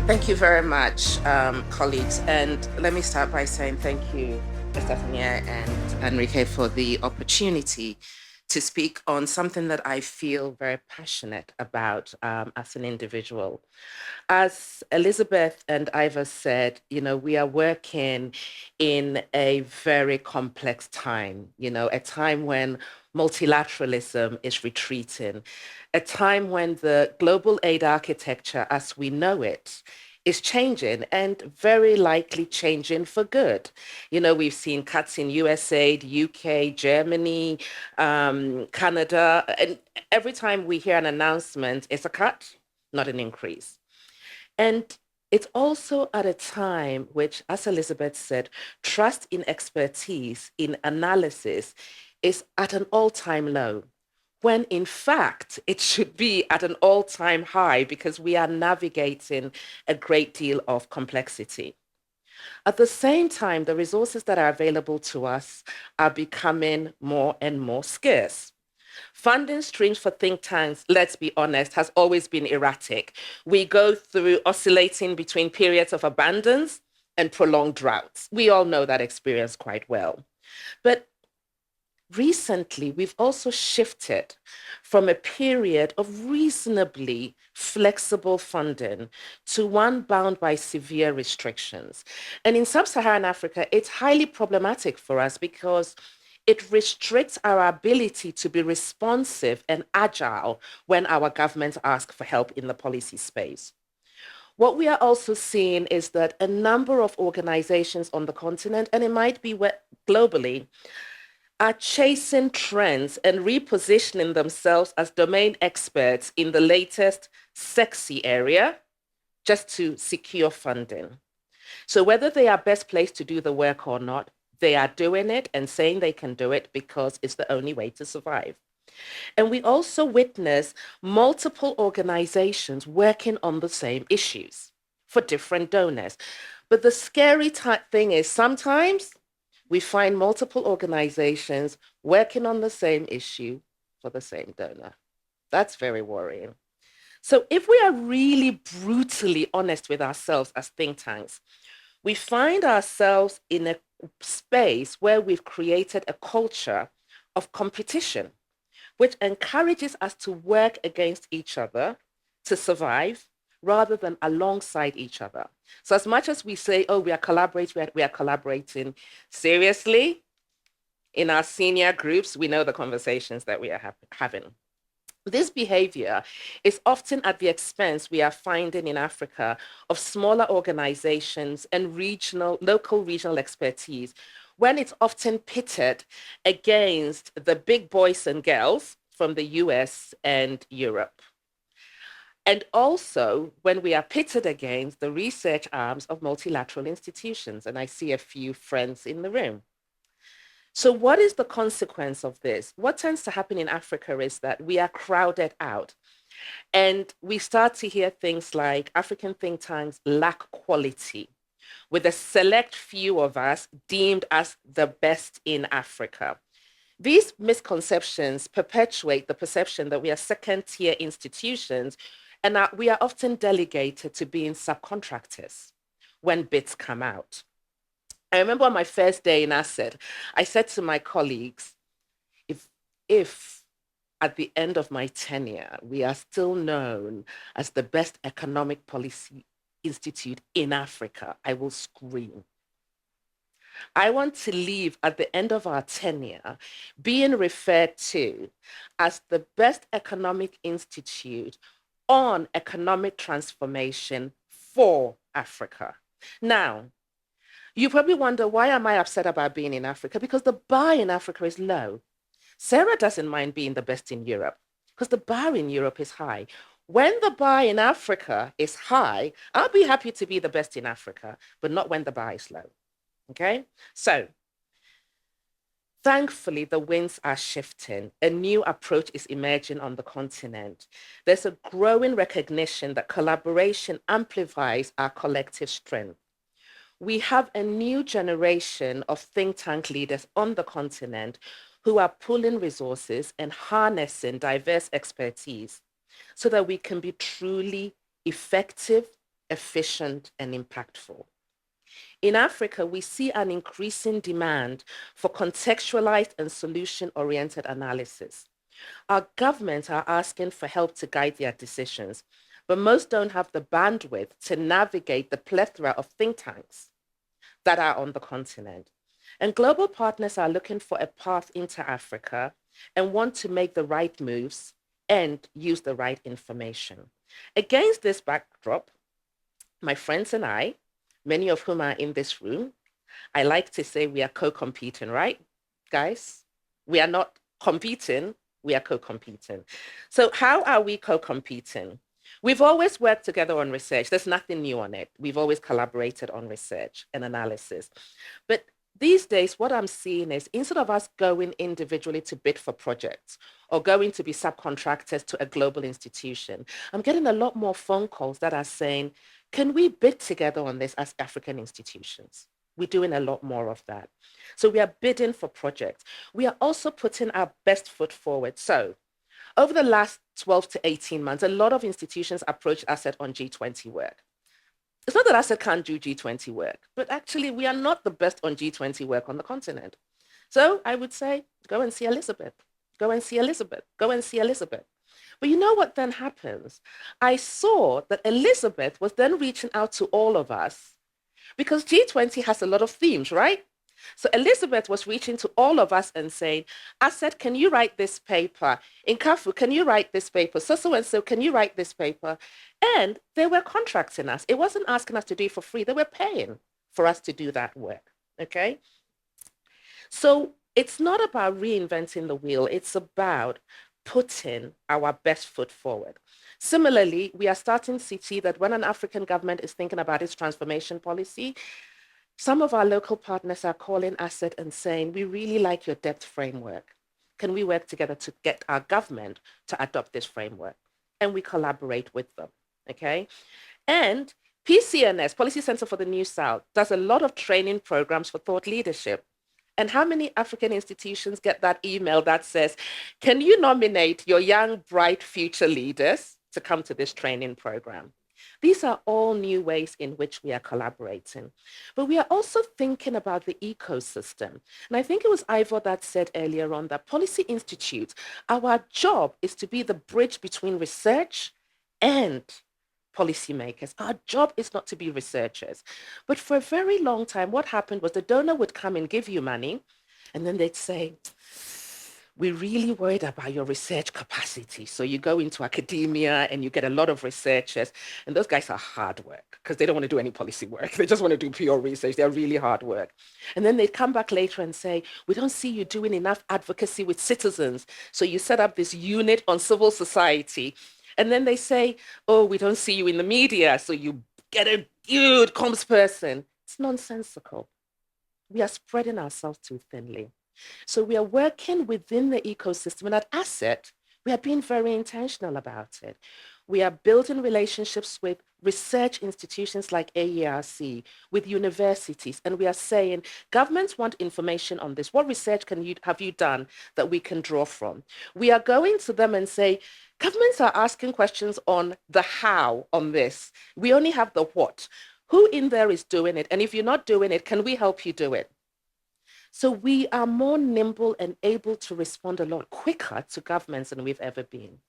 Thank you very much, colleagues. And let me start by saying thank you, Estefania and Enrique, for the opportunity to speak on something that I feel very passionate about as an individual. As Elizabeth and Iva said, we are working in a very complex time, a time when multilateralism is retreating, a time when the global aid architecture as we know it is changing and very likely changing for good. We've seen cuts in USAID, UK, Germany, Canada, and every time we hear an announcement, it's a cut, not an increase. And it's also at a time which, as Elizabeth said, trust in expertise, in analysis, is at an all-time low, when in fact it should be at an all-time high because we are navigating a great deal of complexity. At the same time, the resources that are available to us are becoming more and more scarce. Funding streams for think tanks, let's be honest, has always been erratic. We go through oscillating between periods of abundance and prolonged droughts. We all know that experience quite well. But recently, we've also shifted from a period of reasonably flexible funding to one bound by severe restrictions. And in sub-Saharan Africa, it's highly problematic for us because it restricts our ability to be responsive and agile when our governments ask for help in the policy space. What we are also seeing is that a number of organizations on the continent, and it might be globally, are chasing trends and repositioning themselves as domain experts in the latest sexy area just to secure funding. So whether they are best placed to do the work or not, they are doing it and saying they can do it because it's the only way to survive. And we also witness multiple organizations working on the same issues for different donors. But the scary thing is sometimes we find multiple organizations working on the same issue for the same donor. That's very worrying. So if we are really brutally honest with ourselves as think tanks, we find ourselves in a space where we've created a culture of competition, which encourages us to work against each other to survive rather than alongside each other. So as much as we say, oh, we are collaborating, seriously, in our senior groups, we know the conversations that we are having. This behavior is often at the expense we are finding in Africa of smaller organizations and local regional expertise, when it's often pitted against the big boys and girls from the US and Europe. And also when we are pitted against the research arms of multilateral institutions. And I see a few friends in the room. So what is the consequence of this? What tends to happen in Africa is that we are crowded out. And we start to hear things like African think tanks lack quality, with a select few of us deemed as the best in Africa. These misconceptions perpetuate the perception that we are second-tier institutions and that we are often delegated to being subcontractors when bids come out. I remember on my first day in ACET, I said to my colleagues, if at the end of my tenure, we are still known as the best economic policy institute in Africa, I will scream. I want to leave at the end of our tenure being referred to as the best economic institute on economic transformation for Africa. Now, you probably wonder, why am I upset about being in Africa? Because the bar in Africa is low. Sarah doesn't mind being the best in Europe because the bar in Europe is high. When the bar in Africa is high, I'll be happy to be the best in Africa, but not when the bar is low. Okay? So, thankfully, the winds are shifting. A new approach is emerging on the continent. There's a growing recognition that collaboration amplifies our collective strength. We have a new generation of think tank leaders on the continent who are pooling resources and harnessing diverse expertise so that we can be truly effective efficient, and impactful. In Africa, we see an increasing demand for contextualized and solution-oriented analysis. Our governments are asking for help to guide their decisions, but most don't have the bandwidth to navigate the plethora of think tanks that are on the continent. And global partners are looking for a path into Africa and want to make the right moves and use the right information. Against this backdrop, my friends and I, many of whom are in this room, I like to say we are co-competing, right, guys? We are not competing, we are co-competing. So how are we co-competing? We've always worked together on research. There's nothing new on it. We've always collaborated on research and analysis. But these days, what I'm seeing is instead of us going individually to bid for projects or going to be subcontractors to a global institution, I'm getting a lot more phone calls that are saying, can we bid together on this as African institutions? We're doing a lot more of that. So we are bidding for projects. We are also putting our best foot forward. So over the last 12 to 18 months, a lot of institutions approached ACET on G20 work. It's not that ACET can't do G20 work, but actually we are not the best on G20 work on the continent. So I would say, go and see Elizabeth. Go and see Elizabeth. Go and see Elizabeth. But you know what then happens? I saw that Elizabeth was then reaching out to all of us because G20 has a lot of themes, right? So Elizabeth was reaching to all of us and saying, I said, can you write this paper? In Kafu, can you write this paper? So and so, can you write this paper? And they were contracting us. It wasn't asking us to do it for free. They were paying for us to do that work. Okay. So it's not about reinventing the wheel. It's about putting our best foot forward. Similarly, we are starting to see that when an African government is thinking about its transformation policy, some of our local partners are calling ACET and saying, we really like your depth framework. Can we work together to get our government to adopt this framework? And we collaborate with them, okay? And PCNS, Policy Center for the New South, does a lot of training programs for thought leadership. And how many African institutions get that email that says, can you nominate your young, bright future leaders to come to this training program? These are all new ways in which we are collaborating. But we are also thinking about the ecosystem. And I think it was Ivor that said earlier on that Policy Institute, our job is to be the bridge between research and policymakers. Our job is not to be researchers. But for a very long time, what happened was the donor would come and give you money, and then they'd say, we're really worried about your research capacity. So you go into academia and you get a lot of researchers, and those guys are hard work because they don't want to do any policy work. They just want to do pure research. They're really hard work. And then they'd come back later and say, we don't see you doing enough advocacy with citizens. So you set up this unit on civil society. And then they say, oh, we don't see you in the media. So you get a huge comms person. It's nonsensical. We are spreading ourselves too thinly. So we are working within the ecosystem, and at ACET, we are being very intentional about it. We are building relationships with research institutions like AERC, with universities, and we are saying, governments want information on this. What research have you done that we can draw from? We are going to them and say, governments are asking questions on the how on this. We only have the what. Who in there is doing it? And if you're not doing it, can we help you do it? So we are more nimble and able to respond a lot quicker to governments than we've ever been.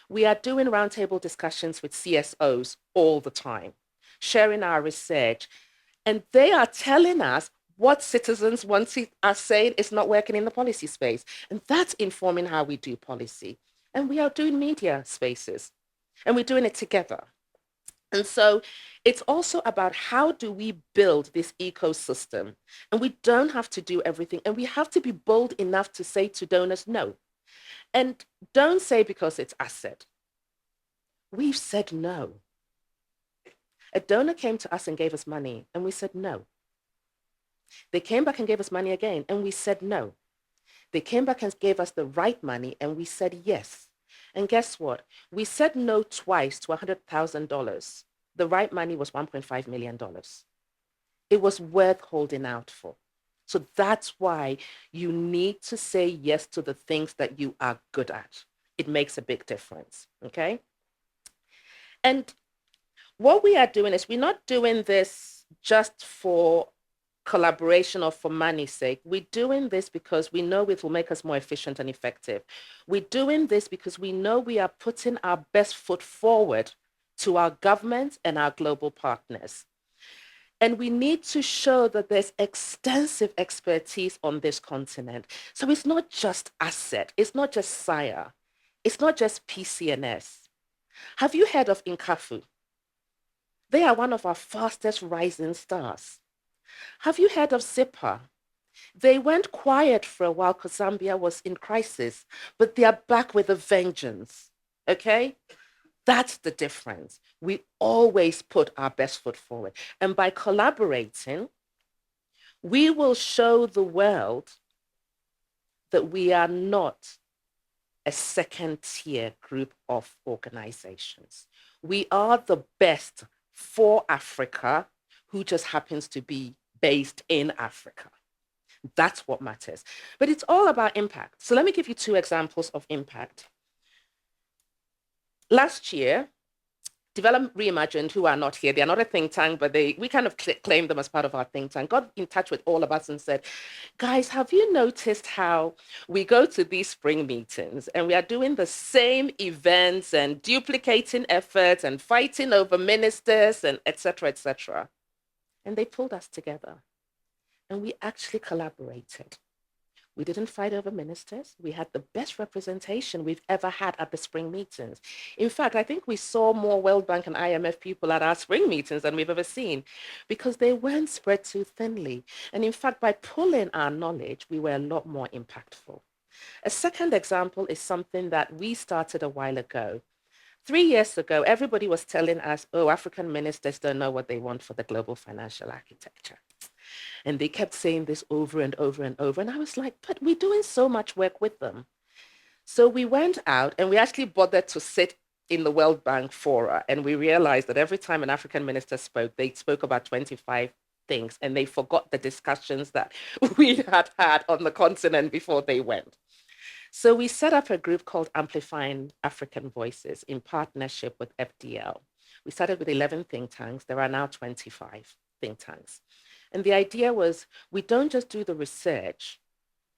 We are doing roundtable discussions with CSOs all the time, sharing our research, and they are telling us what citizens are saying is not working in the policy space. And that's informing how we do policy. And we are doing media spaces, and we're doing it together. And so it's also about how do we build this ecosystem? And we don't have to do everything. And we have to be bold enough to say to donors, no. And don't say because it's ACET. We've said no. A donor came to us and gave us money, and we said no. They came back and gave us money again, and we said no. They came back and gave us the right money, and we said yes. And guess what? We said no twice to $100,000. The right money was $1.5 million. It was worth holding out for. So that's why you need to say yes to the things that you are good at. It makes a big difference, okay? And what we are doing is we're not doing this just for collaboration or for money's sake. We're doing this because we know it will make us more efficient and effective. We're doing this because we know we are putting our best foot forward to our government and our global partners. And we need to show that there's extensive expertise on this continent. So it's not just ACET, it's not just SIRE, it's not just PCNS. Have you heard of Inkafu? They are one of our fastest rising stars. Have you heard of Zipper? They went quiet for a while because Zambia was in crisis, but they are back with a vengeance. Okay? That's the difference. We always put our best foot forward. And by collaborating, we will show the world that we are not a second tier group of organizations. We are the best for Africa, who just happens to be based in Africa. That's what matters. But it's all about impact. So let me give you two examples of impact. Last year, Development Reimagined, who are not here, they're not a think tank, but we kind of claim them as part of our think tank, got in touch with all of us and said, guys, have you noticed how we go to these spring meetings and we are doing the same events and duplicating efforts and fighting over ministers and et cetera, et cetera. And they pulled us together and we actually collaborated. We didn't fight over ministers. We had the best representation we've ever had at the spring meetings. In fact, I think we saw more World Bank and IMF people at our spring meetings than we've ever seen because they weren't spread too thinly. And in fact, by pulling our knowledge, we were a lot more impactful. A second example is something that we started a while ago. 3 years ago, everybody was telling us, oh, African ministers don't know what they want for the global financial architecture. And they kept saying this over and over and over. And I was like, but we're doing so much work with them. So we went out and we actually bothered to sit in the World Bank fora. And we realized that every time an African minister spoke, they spoke about 25 things and they forgot the discussions that we had had on the continent before they went. So we set up a group called Amplifying African Voices in partnership with FDL. We started with 11 think tanks. There are now 25 think tanks. And the idea was we don't just do the research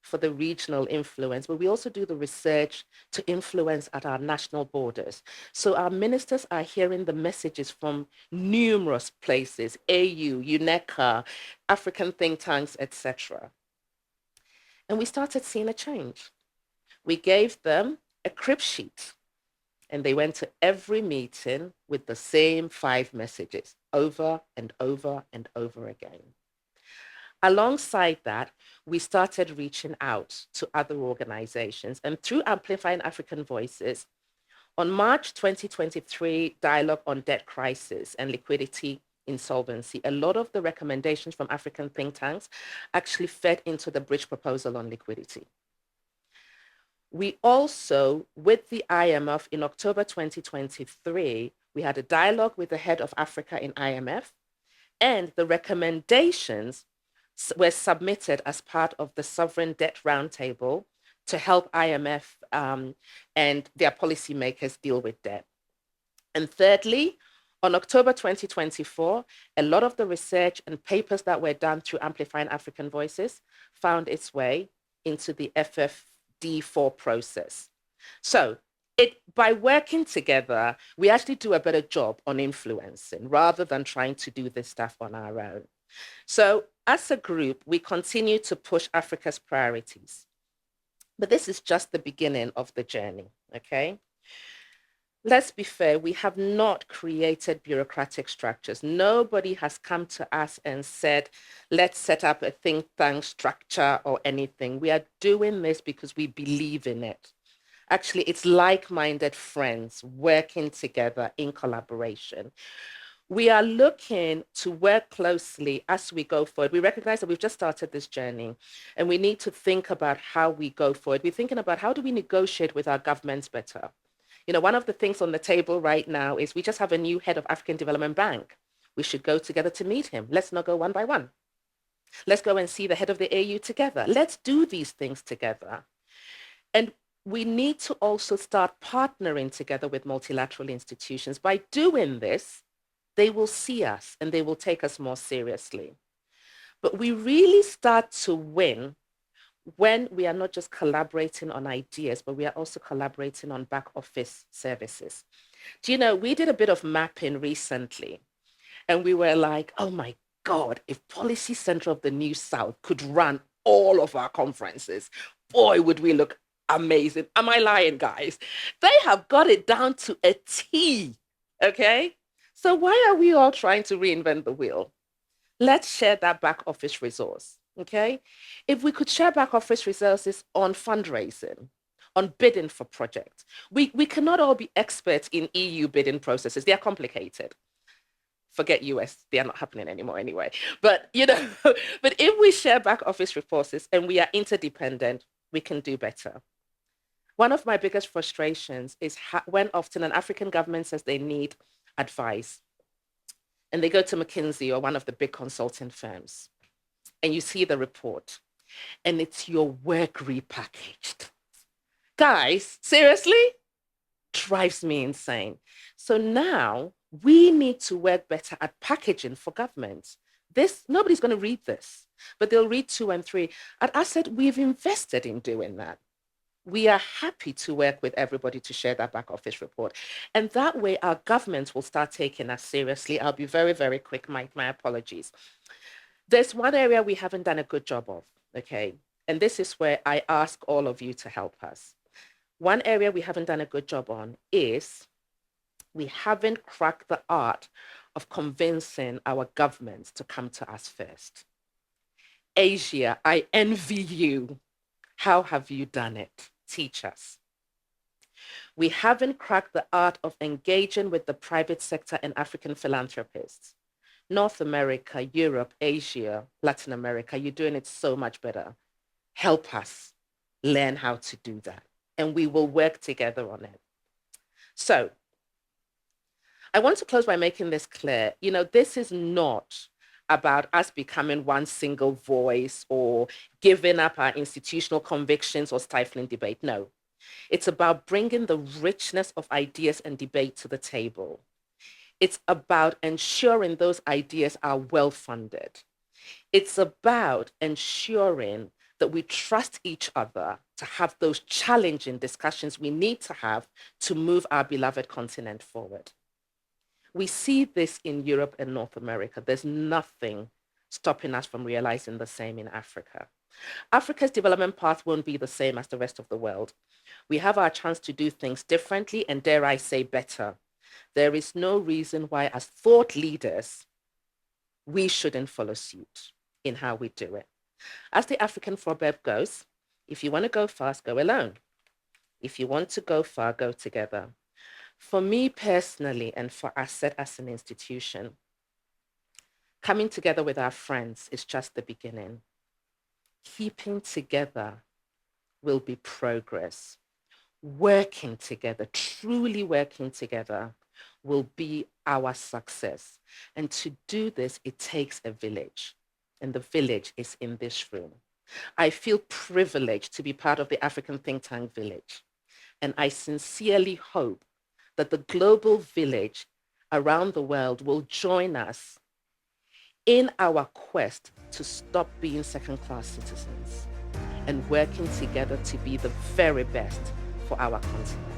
for the regional influence, but we also do the research to influence at our national borders. So our ministers are hearing the messages from numerous places, AU, UNECA, African think tanks, etc. And we started seeing a change. We gave them a crib sheet and they went to every meeting with the same 5 messages over and over and over again. Alongside that, we started reaching out to other organizations. And through Amplifying African Voices, on March 2023 Dialogue on Debt Crisis and Liquidity Insolvency, a lot of the recommendations from African think tanks actually fed into the bridge proposal on liquidity. We also, with the IMF in October 2023, we had a dialogue with the head of Africa in IMF, and the recommendations were submitted as part of the Sovereign Debt Roundtable to help IMF and their policymakers deal with debt. And thirdly, on October 2024, a lot of the research and papers that were done through Amplifying African Voices found its way into the FFD4 process. So by working together, we actually do a better job on influencing rather than trying to do this stuff on our own. So as a group, we continue to push Africa's priorities. But this is just the beginning of the journey, okay? Let's be fair, we have not created bureaucratic structures. Nobody has come to us and said, let's set up a think tank structure or anything. We are doing this because we believe in it. Actually, it's like-minded friends working together in collaboration. We are looking to work closely as we go forward. We recognize that we've just started this journey and we need to think about how we go forward. We're thinking about how do we negotiate with our governments better? You know, one of the things on the table right now is we just have a new head of African Development Bank. We should go together to meet him. Let's not go one by one. Let's go and see the head of the AU together. Let's do these things together. And we need to also start partnering together with multilateral institutions. By doing this, they will see us and they will take us more seriously. But we really start to win when we are not just collaborating on ideas, but we are also collaborating on back office services. Do you know, we did a bit of mapping recently and we were like, oh my God, if Policy Center of the New South could run all of our conferences, boy, would we look amazing. Am I lying, guys? They have got it down to a T. Okay. So why are we all trying to reinvent the wheel? Let's share that back office resource. Okay. If we could share back office resources on fundraising, on bidding for projects, we cannot all be experts in EU bidding processes. They are complicated. Forget US, they are not happening anymore anyway. But but if we share back office resources and we are interdependent, we can do better. One of my biggest frustrations is when often an African government says they need advice and they go to McKinsey or one of the big consulting firms and you see the report and it's your work repackaged. Guys, seriously? Drives me insane. So now we need to work better at packaging for government. Nobody's going to read this, but they'll read 2 and 3. At ACET, we've invested in doing that. We are happy to work with everybody to share that back office report. And that way our government will start taking us seriously. I'll be very, very quick. My apologies. There's one area we haven't done a good job of, okay? And this is where I ask all of you to help us. One area we haven't done a good job on is we haven't cracked the art of convincing our governments to come to us first. Asia, I envy you. How have you done it? Teach us. We haven't cracked the art of engaging with the private sector and African philanthropists. North America, Europe, Asia, Latin America, you're doing it so much better. Help us learn how to do that. And we will work together on it. So I want to close by making this clear. This is not about us becoming one single voice or giving up our institutional convictions or stifling debate. No, it's about bringing the richness of ideas and debate to the table. It's about ensuring those ideas are well-funded. It's about ensuring that we trust each other to have those challenging discussions we need to have to move our beloved continent forward. We see this in Europe and North America. There's nothing stopping us from realizing the same in Africa. Africa's development path won't be the same as the rest of the world. We have our chance to do things differently and, dare I say, better. There is no reason why, as thought leaders, we shouldn't follow suit in how we do it. As the African proverb goes, if you want to go fast, go alone. If you want to go far, go together. For me personally, and for ACET as an institution, coming together with our friends is just the beginning. Keeping together will be progress. Working together, truly working together, will be our success. And to do this, it takes a village. And the village is in this room. I feel privileged to be part of the African think tank village. And I sincerely hope that the global village around the world will join us in our quest to stop being second-class citizens and working together to be the very best for our continent.